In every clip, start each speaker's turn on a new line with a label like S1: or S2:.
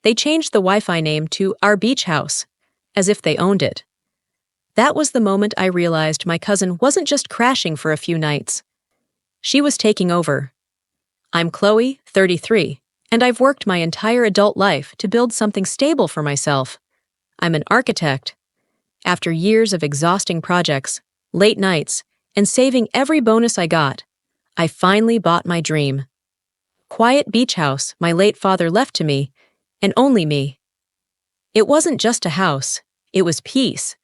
S1: They changed the Wi-Fi name to Our Beach House, as if they owned it. That was the moment I realized my cousin wasn't just crashing for a few nights. She was taking over. I'm Chloe, 33, and I've worked my entire adult life to build something stable for myself. I'm an architect. After years of exhausting projects, late nights, and saving every bonus I got, I finally bought my dream. Quiet beach house my late father left to me, and only me. It wasn't just a house, it was peace.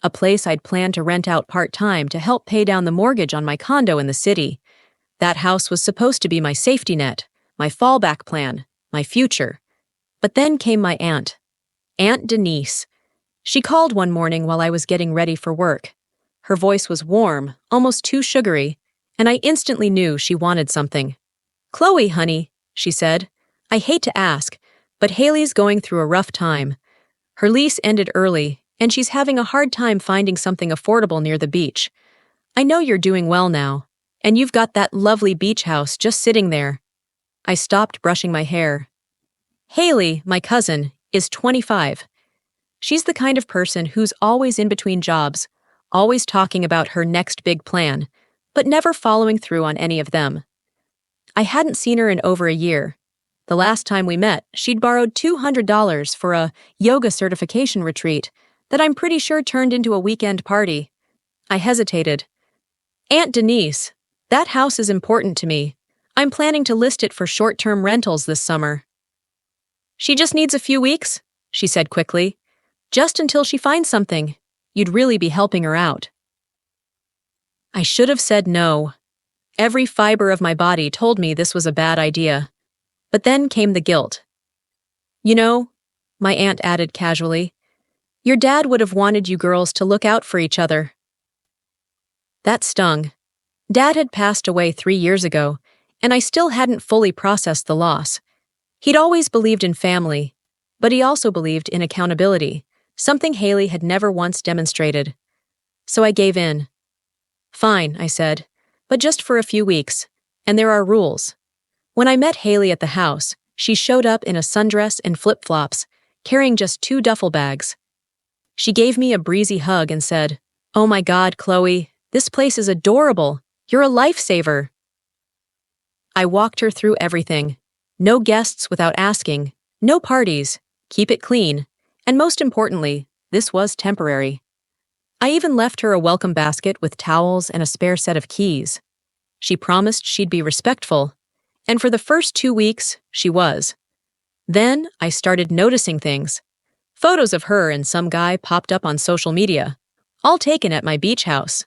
S1: A place I'd planned to rent out part-time to help pay down the mortgage on my condo in the city. That house was supposed to be my safety net, my fallback plan, my future. But then came my aunt. Aunt Denise. She called one morning while I was getting ready for work. Her voice was warm, almost too sugary, and I instantly knew she wanted something. "Chloe, honey," she said. "I hate to ask, but Haley's going through a rough time. Her lease ended early, and she's having a hard time finding something affordable near the beach. I know you're doing well now, and you've got that lovely beach house just sitting there." I stopped brushing my hair. Haley, my cousin, is 25. She's the kind of person who's always in between jobs, always talking about her next big plan, but never following through on any of them. I hadn't seen her in over a year. The last time we met, she'd borrowed $200 for a yoga certification retreat that I'm pretty sure turned into a weekend party. I hesitated. "Aunt Denise, that house is important to me. I'm planning to list it for short-term rentals this summer." "She just needs a few weeks," she said quickly. "Just until she finds something. You'd really be helping her out." I should have said no. Every fiber of my body told me this was a bad idea. But then came the guilt. "You know," my aunt added casually, "your dad would have wanted you girls to look out for each other." That stung. Dad had passed away 3 years ago, and I still hadn't fully processed the loss. He'd always believed in family, but he also believed in accountability, something Haley had never once demonstrated. So I gave in. "Fine," I said, "but just for a few weeks, and there are rules." When I met Haley at the house, she showed up in a sundress and flip-flops, carrying just 2 duffel bags. She gave me a breezy hug and said, "Oh my God, Chloe, this place is adorable. You're a lifesaver." I walked her through everything. No guests without asking, no parties, keep it clean, and most importantly, this was temporary. I even left her a welcome basket with towels and a spare set of keys. She promised she'd be respectful, and for the first 2 weeks, she was. Then I started noticing things. Photos of her and some guy popped up on social media, all taken at my beach house.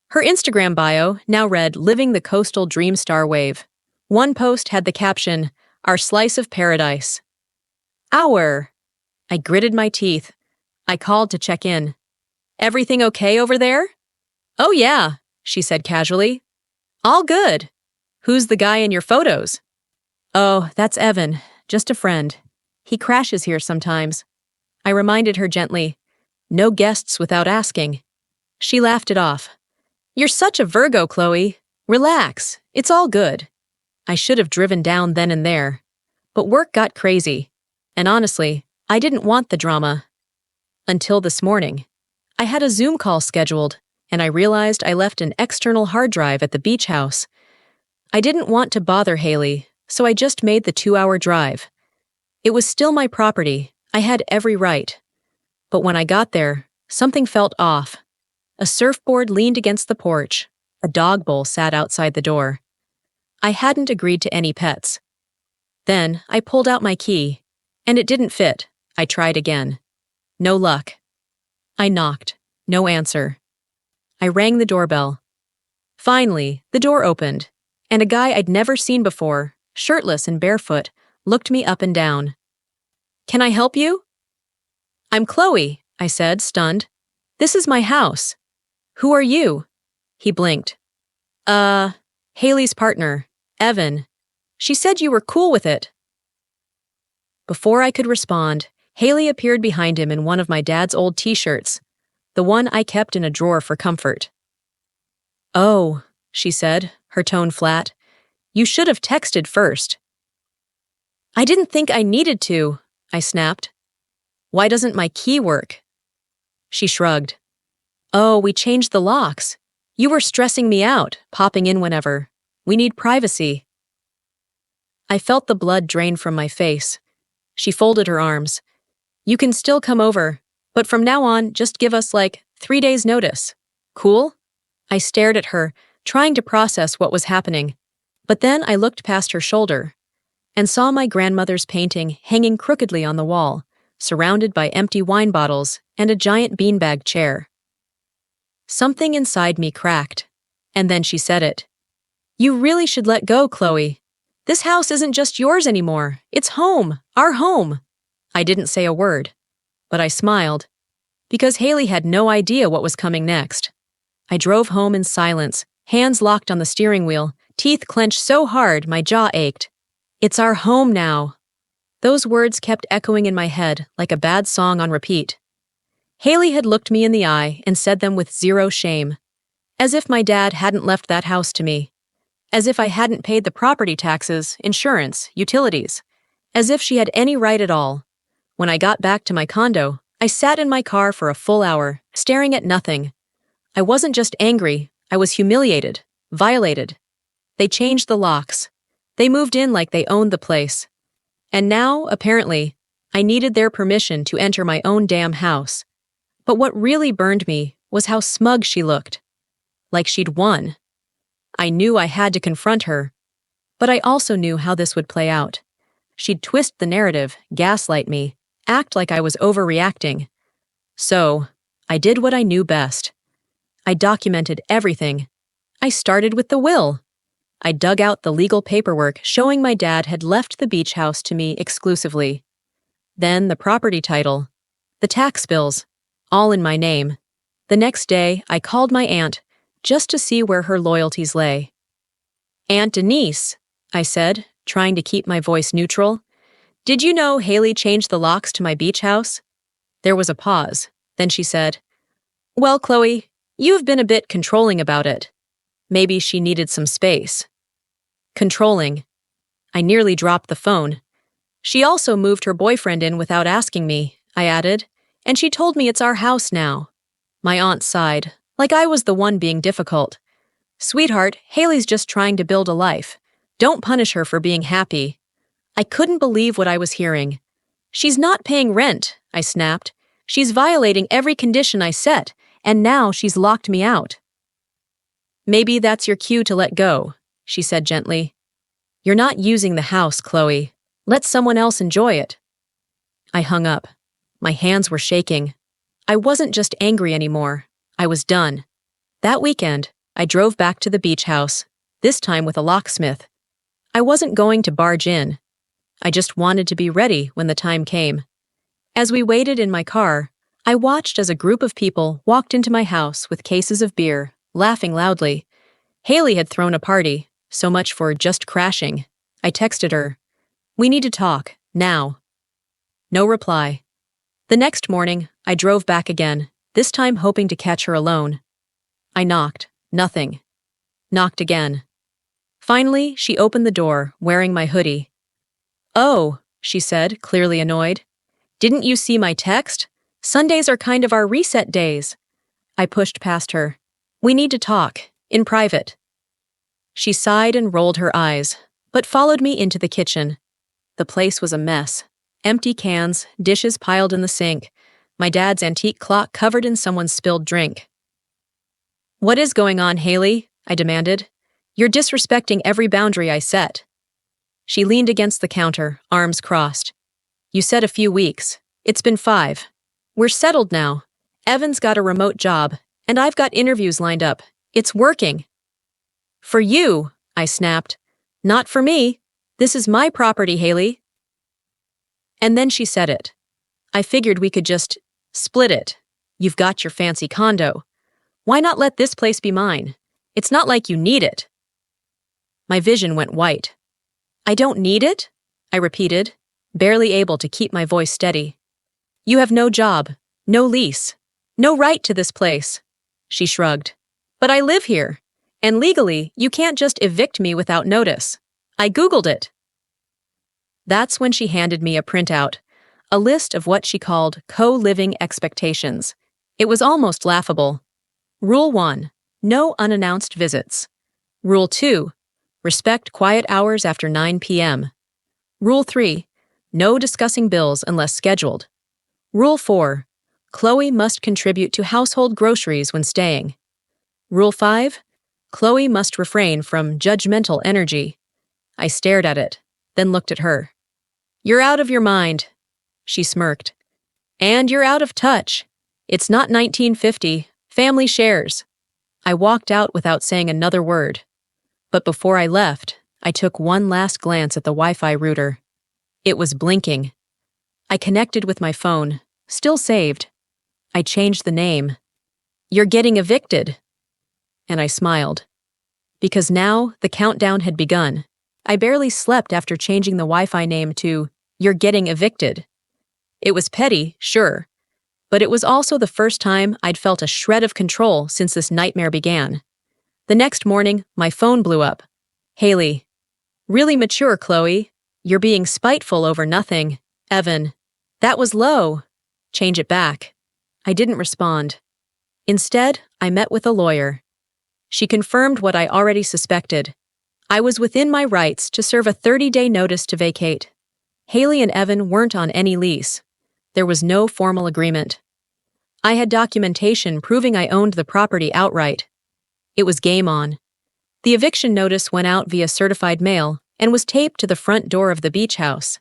S1: Her Instagram bio now read "Living the Coastal Dream Star Wave." One post had the caption, "Our slice of paradise." Our. I gritted my teeth. I called to check in. "Everything okay over there?" "Oh yeah," she said casually. "All good. Who's the guy in your photos?" "Oh, that's Evan, just a friend. He crashes here sometimes." I reminded her gently, "No guests without asking." She laughed it off. "You're such a Virgo, Chloe. Relax, it's all good." I should have driven down then and there. But work got crazy. And honestly, I didn't want the drama. Until this morning. I had a Zoom call scheduled, and I realized I left an external hard drive at the beach house. I didn't want to bother Haley, so I just made the 2-hour drive. It was still my property. I had every right. But when I got there, something felt off. A surfboard leaned against the porch. A dog bowl sat outside the door. I hadn't agreed to any pets. Then I pulled out my key, and it didn't fit. I tried again. No luck. I knocked. No answer. I rang the doorbell. Finally, the door opened, and a guy I'd never seen before, shirtless and barefoot, looked me up and down. "Can I help you?" "I'm Chloe," I said, stunned. "This is my house." "Who are you?" He blinked. Haley's partner, Evan. She said you were cool with it." Before I could respond, Haley appeared behind him in one of my dad's old t-shirts, the one I kept in a drawer for comfort. "Oh," she said, her tone flat. "You should have texted first." "I didn't think I needed to," I snapped. Why doesn't my key work? She shrugged. Oh, we changed the locks. You were stressing me out, popping in whenever. We need privacy. I felt the blood drain from my face. She folded her arms. You can still come over, but from now on, just give us 3 days notice. Cool? I stared at her, trying to process what was happening. But then I looked past her shoulder and saw my grandmother's painting hanging crookedly on the wall, surrounded by empty wine bottles and a giant beanbag chair. Something inside me cracked, and then she said it. You really should let go, Chloe. This house isn't just yours anymore. It's home, our home. I didn't say a word, but I smiled, because Haley had no idea what was coming next. I drove home in silence, hands locked on the steering wheel, teeth clenched so hard my jaw ached. It's our home now. Those words kept echoing in my head like a bad song on repeat. Haley had looked me in the eye and said them with zero shame, as if my dad hadn't left that house to me, as if I hadn't paid the property taxes, insurance, utilities, as if she had any right at all. When I got back to my condo, I sat in my car for a full hour, staring at nothing. I wasn't just angry, I was humiliated, violated. They changed the locks. They moved in like they owned the place. And now, apparently, I needed their permission to enter my own damn house. But what really burned me was how smug she looked. Like she'd won. I knew I had to confront her, but I also knew how this would play out. She'd twist the narrative, gaslight me, act like I was overreacting. So, I did what I knew best. I documented everything. I started with the will. I dug out the legal paperwork showing my dad had left the beach house to me exclusively. Then the property title, the tax bills, all in my name. The next day, I called my aunt just to see where her loyalties lay. Aunt Denise, I said, trying to keep my voice neutral, did you know Haley changed the locks to my beach house? There was a pause. Then she said, well, Chloe, you've been a bit controlling about it. Maybe she needed some space. Controlling. I nearly dropped the phone. She also moved her boyfriend in without asking me, I added, and she told me it's our house now. My aunt sighed, like I was the one being difficult. Sweetheart, Haley's just trying to build a life. Don't punish her for being happy. I couldn't believe what I was hearing. She's not paying rent, I snapped. She's violating every condition I set, and now she's locked me out. Maybe that's your cue to let go, she said gently. You're not using the house, Chloe. Let someone else enjoy it. I hung up. My hands were shaking. I wasn't just angry anymore. I was done. That weekend, I drove back to the beach house, this time with a locksmith. I wasn't going to barge in. I just wanted to be ready when the time came. As we waited in my car, I watched as a group of people walked into my house with cases of beer, laughing loudly. Haley had thrown a party, so much for just crashing. I texted her, we need to talk, now. No reply. The next morning, I drove back again, this time hoping to catch her alone. I knocked, nothing. Knocked again. Finally, she opened the door, wearing my hoodie. Oh, she said, clearly annoyed. Didn't you see my text? Sundays are kind of our reset days. I pushed past her. We need to talk, in private. She sighed and rolled her eyes, but followed me into the kitchen. The place was a mess. Empty cans, dishes piled in the sink, my dad's antique clock covered in someone's spilled drink. What is going on, Haley? I demanded. You're disrespecting every boundary I set. She leaned against the counter, arms crossed. You said a few weeks. It's been 5. We're settled now. Evan's got a remote job, and I've got interviews lined up. It's working. For you, I snapped. Not for me. This is my property, Haley. And then she said it. I figured we could just split it. You've got your fancy condo. Why not let this place be mine? It's not like you need it. My vision went white. I don't need it? I repeated, barely able to keep my voice steady. You have no job, no lease, no right to this place. She shrugged. But I live here, and legally, you can't just evict me without notice. I Googled it. That's when she handed me a printout, a list of what she called co-living expectations. It was almost laughable. Rule 1. No unannounced visits. Rule 2. Respect quiet hours after 9 p.m. Rule 3. No discussing bills unless scheduled. Rule 4. Chloe must contribute to household groceries when staying. Rule 5. Chloe must refrain from judgmental energy. I stared at it, then looked at her. "You're out of your mind," she smirked. "And you're out of touch. It's not 1950. Family shares." I walked out without saying another word. But before I left, I took one last glance at the Wi-Fi router. It was blinking. I connected with my phone, still saved. I changed the name. "You're getting evicted." And I smiled. Because now the countdown had begun. I barely slept after changing the Wi-Fi name to "You're getting evicted." It was petty, sure, but it was also the first time I'd felt a shred of control since this nightmare began. The next morning, my phone blew up. "Haley. Really mature, Chloe. You're being spiteful over nothing. Evan. That was low. Change it back." I didn't respond. Instead, I met with a lawyer. She confirmed what I already suspected. I was within my rights to serve a 30-day notice to vacate. Haley and Evan weren't on any lease. There was no formal agreement. I had documentation proving I owned the property outright. It was game on. The eviction notice went out via certified mail and was taped to the front door of the beach house.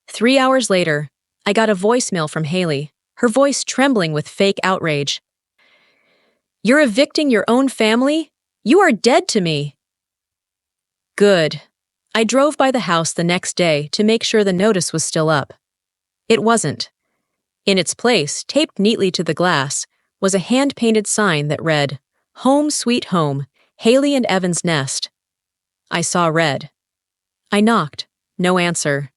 S1: 3 hours later, I got a voicemail from Haley, her voice trembling with fake outrage. "You're evicting your own family? You are dead to me." Good. I drove by the house the next day to make sure the notice was still up. It wasn't. In its place, taped neatly to the glass, was a hand-painted sign that read, "Home Sweet Home, Haley and Evan's Nest." I saw red. I knocked. No answer.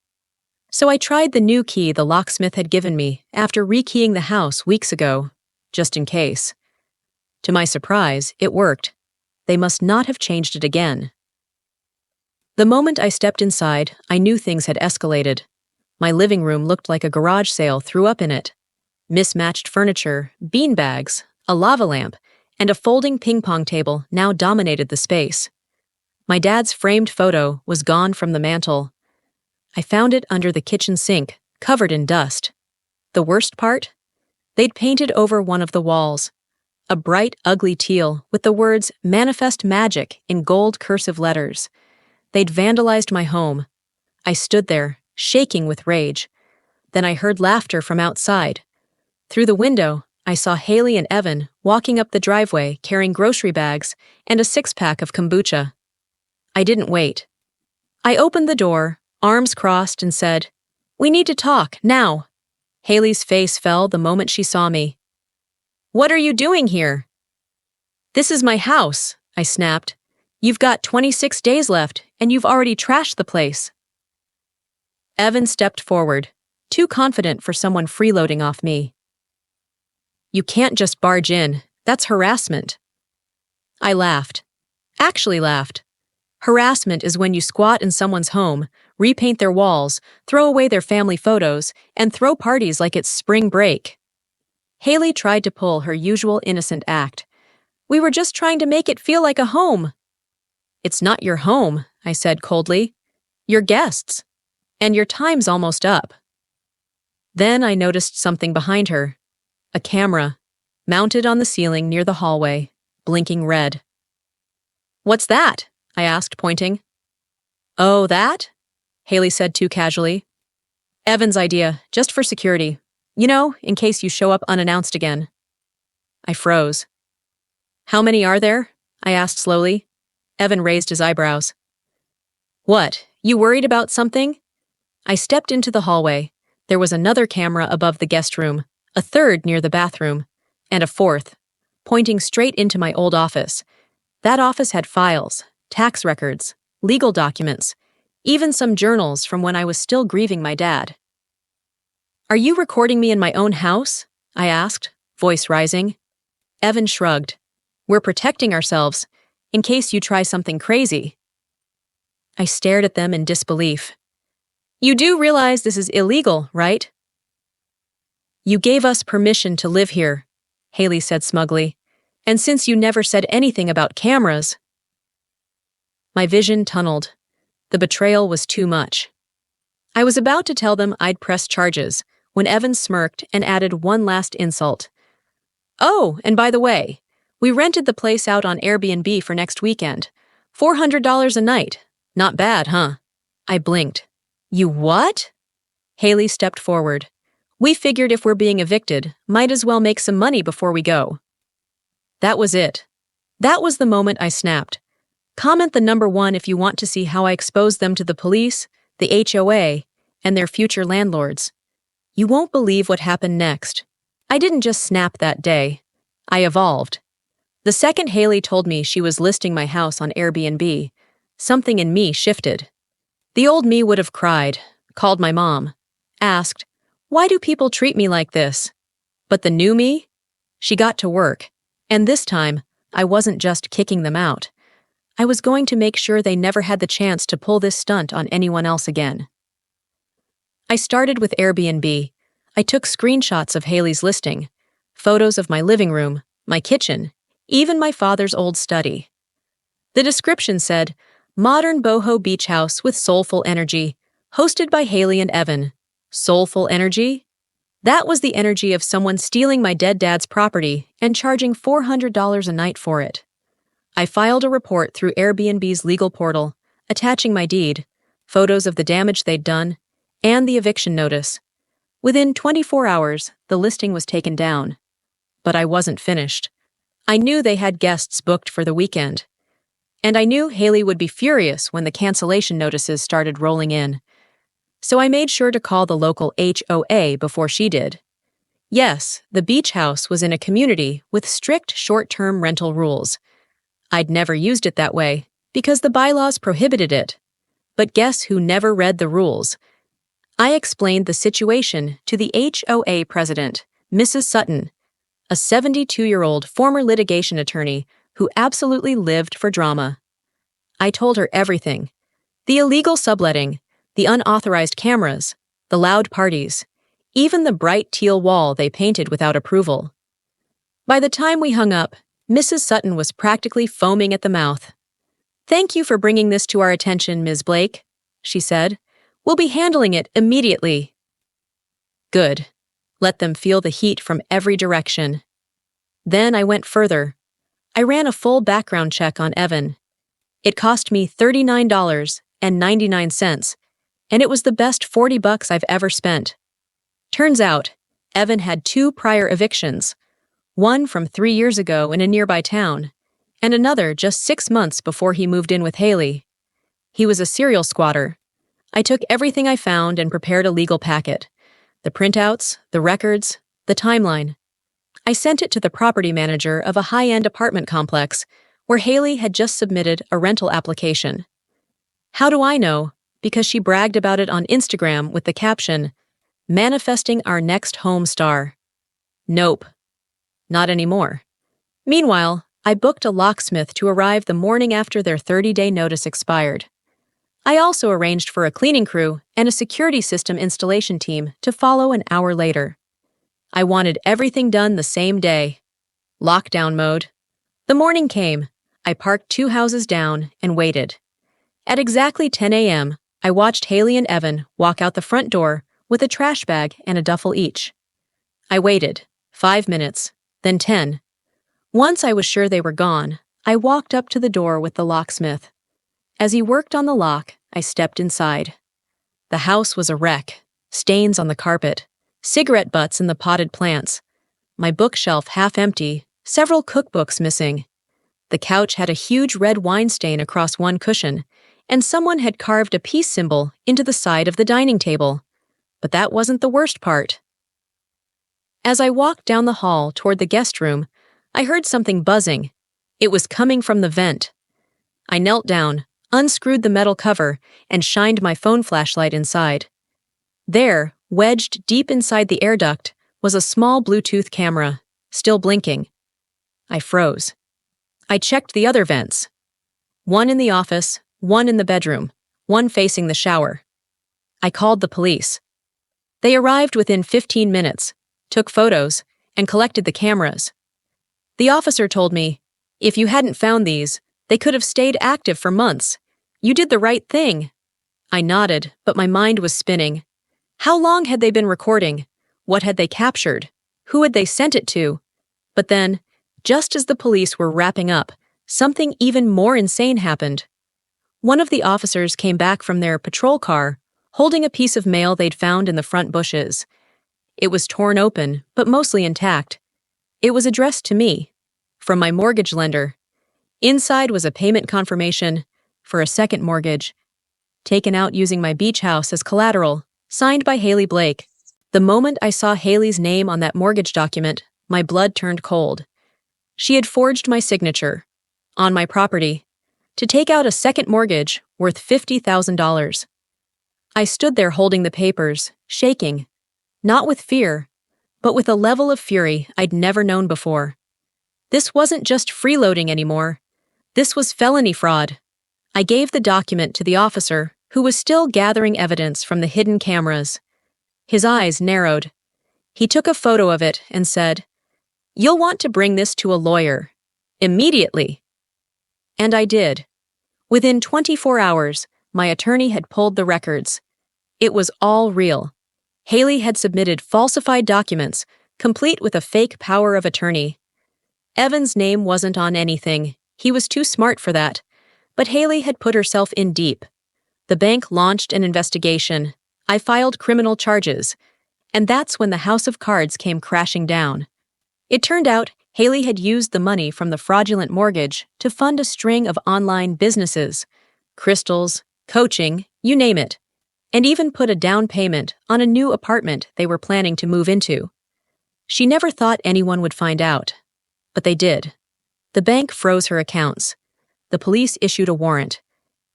S1: So I tried the new key the locksmith had given me after rekeying the house weeks ago, just in case. To my surprise, it worked. They must not have changed it again. The moment I stepped inside, I knew things had escalated. My living room looked like a garage sale threw up in it. Mismatched furniture, beanbags, a lava lamp, and a folding ping-pong table now dominated the space. My dad's framed photo was gone from the mantel. I found it under the kitchen sink, covered in dust. The worst part? They'd painted over one of the walls. A bright, ugly teal with the words "Manifest Magic" in gold cursive letters. They'd vandalized my home. I stood there, shaking with rage. Then I heard laughter from outside. Through the window, I saw Haley and Evan walking up the driveway carrying grocery bags and a 6-pack of kombucha. I didn't wait. I opened the door, arms crossed, and said, "We need to talk, now." Haley's face fell the moment she saw me. "What are you doing here?" "This is my house," I snapped. "You've got 26 days left, and you've already trashed the place." Evan stepped forward, too confident for someone freeloading off me. "You can't just barge in. That's harassment." I laughed. Actually laughed. Harassment is when you squat in someone's home, repaint their walls, throw away their family photos, and throw parties like it's spring break. Haley tried to pull her usual innocent act. "We were just trying to make it feel like a home." "It's not your home," I said coldly. "You're guests. And your time's almost up." Then I noticed something behind her. A camera, mounted on the ceiling near the hallway, blinking red. "What's that?" I asked, pointing. "Oh, that?" Haley said too casually. "Evan's idea, just for security. You know, in case you show up unannounced again." I froze. "How many are there?" I asked slowly. Evan raised his eyebrows. "What, you worried about something?" I stepped into the hallway. There was another camera above the guest room, a third near the bathroom, and a fourth, pointing straight into my old office. That office had files, tax records, legal documents, even some journals from when I was still grieving my dad. "Are you recording me in my own house?" I asked, voice rising. Evan shrugged. "We're protecting ourselves, in case you try something crazy." I stared at them in disbelief. You do realize this is illegal, right? You gave us permission to live here, Haley said smugly. And since you never said anything about cameras, my vision tunneled. The betrayal was too much. I was about to tell them I'd press charges when Evan smirked and added one last insult. Oh, and by the way, we rented the place out on Airbnb for next weekend. $400 a night. Not bad, huh? I blinked. You what? Haley stepped forward. We figured if we're being evicted, might as well make some money before we go. That was it. That was the moment I snapped. Comment the number 1 if you want to see how I expose them to the police, the HOA, and their future landlords. You won't believe what happened next. I didn't just snap that day. I evolved. The second Haley told me she was listing my house on Airbnb, something in me shifted. The old me would have cried, called my mom, asked, "Why do people treat me like this?" But the new me? She got to work. And this time, I wasn't just kicking them out. I was going to make sure they never had the chance to pull this stunt on anyone else again. I started with Airbnb. I took screenshots of Haley's listing, photos of my living room, my kitchen, even my father's old study. The description said, "Modern boho beach house with soulful energy, hosted by Haley and Evan." Soulful energy? That was the energy of someone stealing my dead dad's property and charging $400 a night for it. I filed a report through Airbnb's legal portal, attaching my deed, photos of the damage they'd done, and the eviction notice. Within 24 hours, the listing was taken down. But I wasn't finished. I knew they had guests booked for the weekend. And I knew Haley would be furious when the cancellation notices started rolling in. So I made sure to call the local HOA before she did. Yes, the beach house was in a community with strict short-term rental rules. I'd never used it that way because the bylaws prohibited it. But guess who never read the rules? I explained the situation to the HOA president, Mrs. Sutton, a 72-year-old former litigation attorney who absolutely lived for drama. I told her everything. The illegal subletting, the unauthorized cameras, the loud parties, even the bright teal wall they painted without approval. By the time we hung up, Mrs. Sutton was practically foaming at the mouth. "Thank you for bringing this to our attention, Ms. Blake," she said. "We'll be handling it immediately." Good. Let them feel the heat from every direction. Then I went further. I ran a full background check on Evan. It cost me $39.99, and it was the best $40 I've ever spent. Turns out, Evan had 2 prior evictions, one from 3 years ago in a nearby town, and another just 6 months before he moved in with Haley. He was a serial squatter. I took everything I found and prepared a legal packet. The printouts, the records, the timeline. I sent it to the property manager of a high-end apartment complex where Haley had just submitted a rental application. How do I know? Because she bragged about it on Instagram with the caption, "Manifesting our next home star." Nope. Not anymore. Meanwhile, I booked a locksmith to arrive the morning after their 30-day notice expired. I also arranged for a cleaning crew and a security system installation team to follow an hour later. I wanted everything done the same day. Lockdown mode. The morning came. I parked 2 houses down and waited. At exactly 10 a.m., I watched Haley and Evan walk out the front door with a trash bag and a duffel each. I waited 5 minutes, then 10. Once I was sure they were gone, I walked up to the door with the locksmith. As he worked on the lock, I stepped inside. The house was a wreck, stains on the carpet, cigarette butts in the potted plants, my bookshelf half empty, several cookbooks missing. The couch had a huge red wine stain across one cushion, and someone had carved a peace symbol into the side of the dining table. But that wasn't the worst part. As I walked down the hall toward the guest room, I heard something buzzing. It was coming from the vent. I knelt down, unscrewed the metal cover, and shined my phone flashlight inside. There, wedged deep inside the air duct, was a small Bluetooth camera, still blinking. I froze. I checked the other vents. One in the office, one in the bedroom, one facing the shower. I called the police. They arrived within 15 minutes, took photos, and collected the cameras. The officer told me, "If you hadn't found these, they could have stayed active for months. You did the right thing." I nodded, but my mind was spinning. How long had they been recording? What had they captured? Who had they sent it to? But then, just as the police were wrapping up, something even more insane happened. One of the officers came back from their patrol car, holding a piece of mail they'd found in the front bushes. It was torn open, but mostly intact. It was addressed to me, from my mortgage lender. Inside was a payment confirmation for a second mortgage, taken out using my beach house as collateral, signed by Haley Blake. The moment I saw Haley's name on that mortgage document, my blood turned cold. She had forged my signature, on my property, to take out a second mortgage worth $50,000. I stood there holding the papers, shaking, not with fear, but with a level of fury I'd never known before. This wasn't just freeloading anymore. This was felony fraud. I gave the document to the officer, who was still gathering evidence from the hidden cameras. His eyes narrowed. He took a photo of it and said, "You'll want to bring this to a lawyer. Immediately." And I did. Within 24 hours, my attorney had pulled the records. It was all real. Haley had submitted falsified documents, complete with a fake power of attorney. Evan's name wasn't on anything. He was too smart for that. But Haley had put herself in deep. The bank launched an investigation. I filed criminal charges. And that's when the house of cards came crashing down. It turned out Haley had used the money from the fraudulent mortgage to fund a string of online businesses, crystals, coaching, you name it, and even put a down payment on a new apartment they were planning to move into. She never thought anyone would find out, but they did. The bank froze her accounts. The police issued a warrant.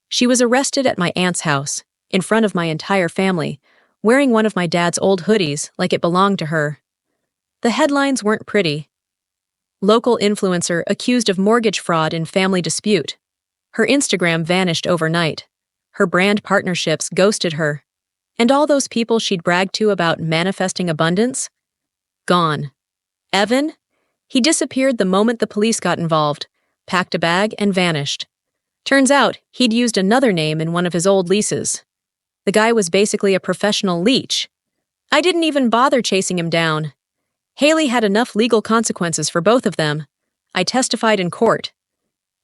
S1: She was arrested at my aunt's house, in front of my entire family, wearing one of my dad's old hoodies like it belonged to her. The headlines weren't pretty. Local influencer accused of mortgage fraud in family dispute. Her Instagram vanished overnight. Her brand partnerships ghosted her. And all those people she'd bragged to about manifesting abundance? Gone. Evan? He disappeared the moment the police got involved, packed a bag, and vanished. Turns out he'd used another name in one of his old leases. The guy was basically a professional leech. I didn't even bother chasing him down. Haley had enough legal consequences for both of them. I testified in court.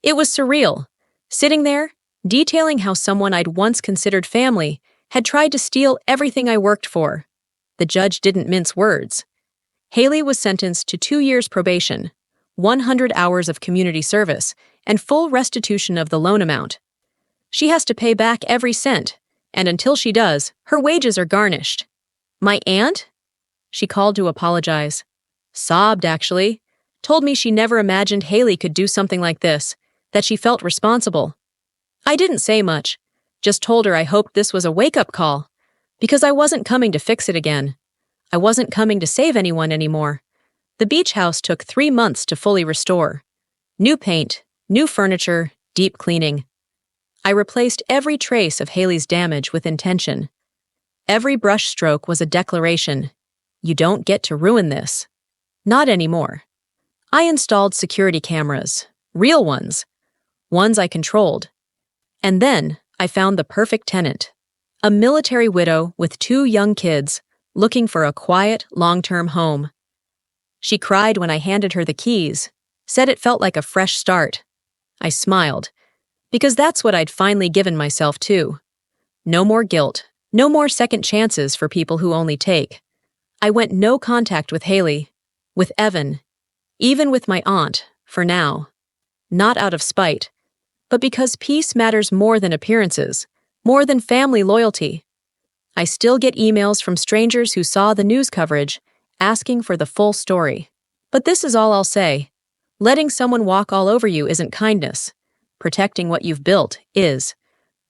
S1: It was surreal, sitting there, detailing how someone I'd once considered family had tried to steal everything I worked for. The judge didn't mince words. Haley was sentenced to 2 years probation, 100 hours of community service, and full restitution of the loan amount. She has to pay back every cent, and until she does, her wages are garnished. My aunt? She called to apologize. Sobbed, actually. Told me she never imagined Haley could do something like this, that she felt responsible. I didn't say much, just told her I hoped this was a wake-up call, because I wasn't coming to fix it again. I wasn't coming to save anyone anymore. The beach house took 3 months to fully restore. New paint, new furniture, deep cleaning. I replaced every trace of Haley's damage with intention. Every brush stroke was a declaration. You don't get to ruin this. Not anymore. I installed security cameras, real ones I controlled. And then I found the perfect tenant, a military widow with 2 young kids looking for a quiet, long-term home. She cried when I handed her the keys, said it felt like a fresh start. I smiled, because that's what I'd finally given myself to. No more guilt, no more second chances for people who only take. I went no contact with Haley, with Evan, even with my aunt, for now. Not out of spite, but because peace matters more than appearances, more than family loyalty. I still get emails from strangers who saw the news coverage, asking for the full story. But this is all I'll say. Letting someone walk all over you isn't kindness. Protecting what you've built is.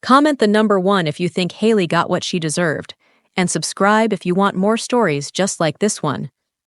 S1: Comment the number 1 if you think Haley got what she deserved, and subscribe if you want more stories just like this one.